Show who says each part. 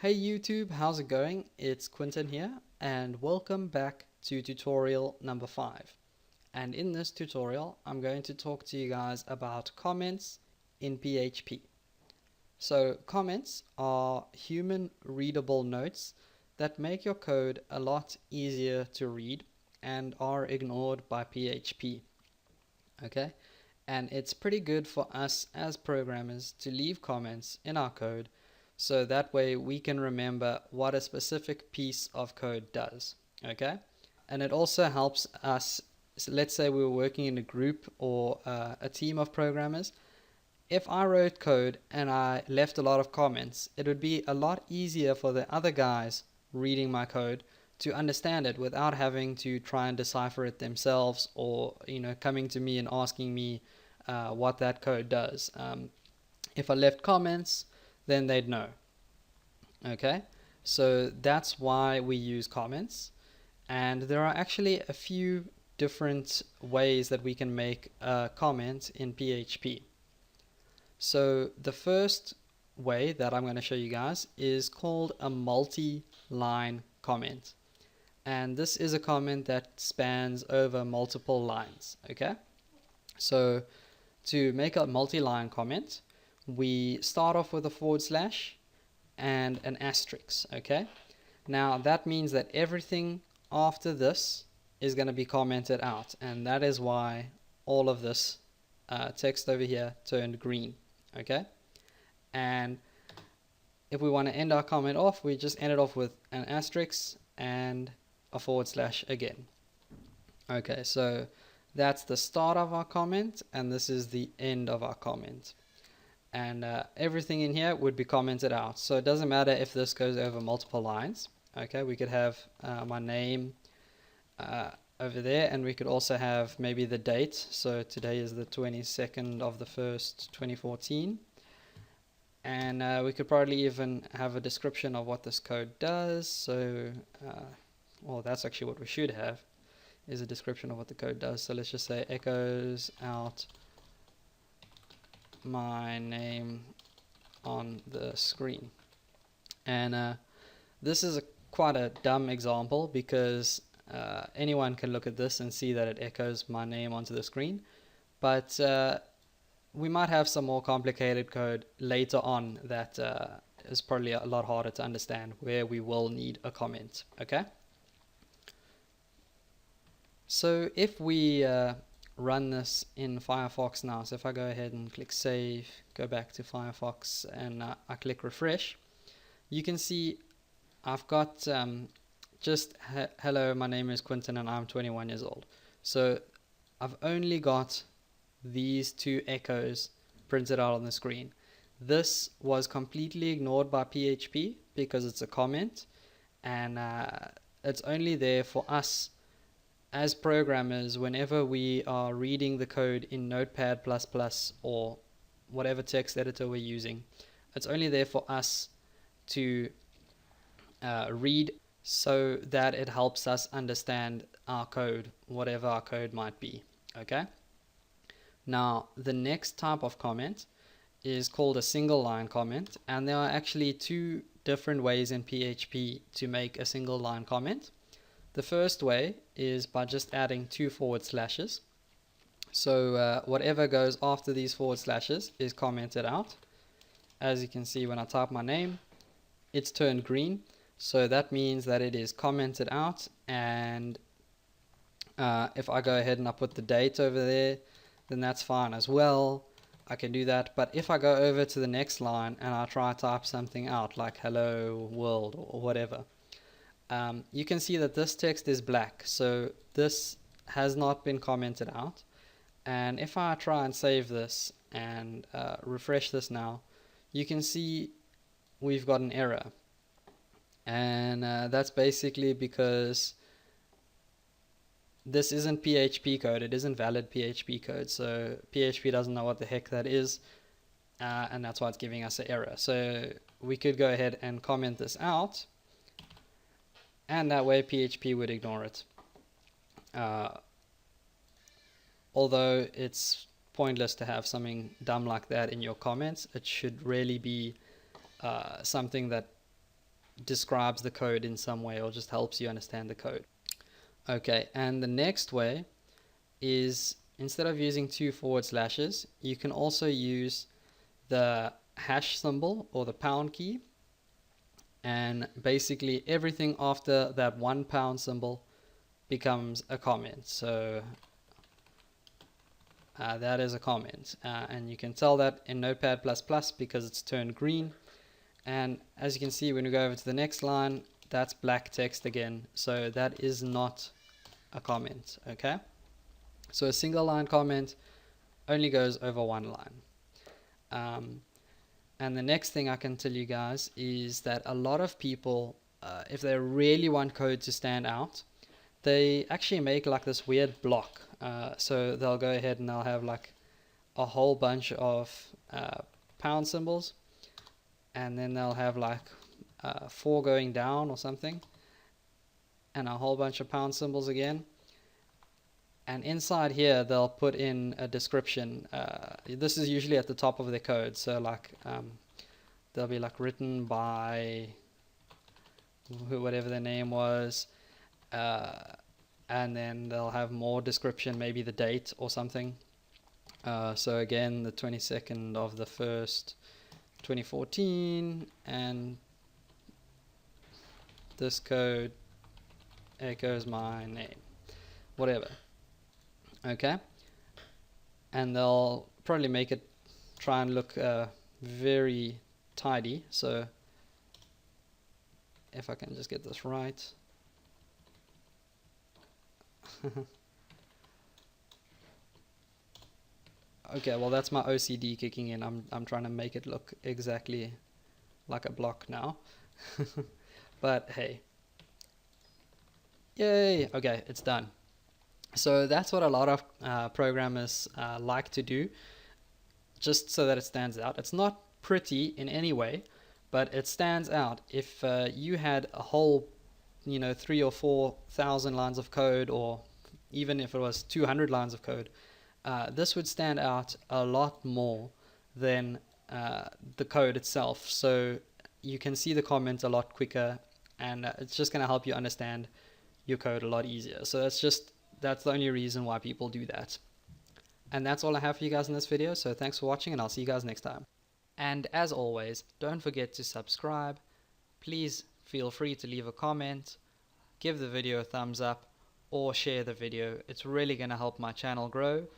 Speaker 1: Hey YouTube, how's it going? It's Quentin here, and welcome back to tutorial number 5. And in this tutorial, I'm going to talk to you guys about comments in PHP. So comments are human readable notes that make your code a lot easier to read and are ignored by PHP. Okay? And it's pretty good for us as programmers to leave comments in our code so that way we can remember what a specific piece of code does. Okay? And it also helps us, so let's say we were working in a group or a team of programmers. If I wrote code and I left a lot of comments, it would be a lot easier for the other guys reading my code to understand it without having to try and decipher it themselves, or coming to me and asking me what that code does. If I left comments, then they'd know. Okay, so that's why we use comments, and there are actually a few different ways that we can make a comment in PHP. So the first way that I'm going to show you guys is called a multi-line comment. And this is a comment that spans over multiple lines. Okay, so to make a multi-line comment, we start off with a forward slash and an asterisk. Okay, now that means that everything after this is going to be commented out, and that is why all of this text over here turned green. Okay, and if we want to end our comment off, we just end it off with an asterisk and a forward slash again. Okay, so that's the start of our comment, and this is the end of our comment. And everything in here would be commented out. So it doesn't matter if this goes over multiple lines. Okay, we could have my name over there, and we could also have maybe the date. So today is the 22nd of the 1st, 2014. And we could probably even have a description of what this code does. So, well, that's actually what we should have, is a description of what the code does. So let's just say echoes out my name on the screen. And this is quite a dumb example, because anyone can look at this and see that it echoes my name onto the screen. But we might have some more complicated code later on that is probably a lot harder to understand, where we will need a comment. Okay, so if we run this in Firefox now, so if I go ahead and click save, go back to Firefox, and I click refresh, you can see I've got just hello, my name is Quentin and I'm 21 years old. So I've only got these two echoes printed out on the screen. This was completely ignored by PHP because it's a comment, and it's only there for us as programmers whenever we are reading the code in Notepad++ or whatever text editor we're using. It's only there for us to read, so that it helps us understand our code, whatever our code might be. Okay, now the next type of comment is called a single line comment, and there are actually two different ways in PHP to make a single line comment. The first way is by just adding 2 forward slashes. So whatever goes after these forward slashes is commented out. As you can see, when I type my name, it's turned green. So that means that it is commented out. And if I go ahead and I put the date over there, then that's fine as well. I can do that. But if I go over to the next line and I try to type something out like hello world or whatever, you can see that this text is black, so this has not been commented out. And if I try and save this and refresh this now, you can see we've got an error, and that's basically because this isn't PHP code. It isn't valid PHP code, so PHP doesn't know what the heck that is, and that's why it's giving us an error. So we could go ahead and comment this out, and that way PHP would ignore it. Although it's pointless to have something dumb like that in your comments, it should really be something that describes the code in some way or just helps you understand the code. Okay, and the next way is, instead of using 2 forward slashes, you can also use the hash symbol or the pound key, and basically everything after that £1 symbol becomes a comment. So that is a comment, and you can tell that in Notepad++ because it's turned green. And as you can see, when we go over to the next line, that's black text again, so that is not a comment. Okay, so a single line comment only goes over one line. And the next thing I can tell you guys is that a lot of people, if they really want code to stand out, they actually make like this weird block. So they'll go ahead and they'll have like a whole bunch of pound symbols, and then they'll have like 4 going down or something, and a whole bunch of pound symbols again. And inside here they'll put in a description. This is usually at the top of their code, so like they'll be like written by whatever their name was, and then they'll have more description, maybe the date or something. So again, the 22nd of the 1st 2014, and this code echoes my name, whatever. Okay, and they'll probably make it try and look very tidy. So if I can just get this right. Okay, well that's my OCD kicking in. I'm trying to make it look exactly like a block now. But hey, yay! Okay, it's done. So that's what a lot of programmers like to do, just so that it stands out. It's not pretty in any way, but it stands out. If you had a whole, 3,000 or 4,000 lines of code, or even if it was 200 lines of code, this would stand out a lot more than the code itself. So you can see the comment a lot quicker, and it's just going to help you understand your code a lot easier. So that's the only reason why people do that. And that's all I have for you guys in this video, so thanks for watching, and I'll see you guys next time. And as always, don't forget to subscribe. Please feel free to leave a comment, give the video a thumbs up, or share the video. It's really going to help my channel grow.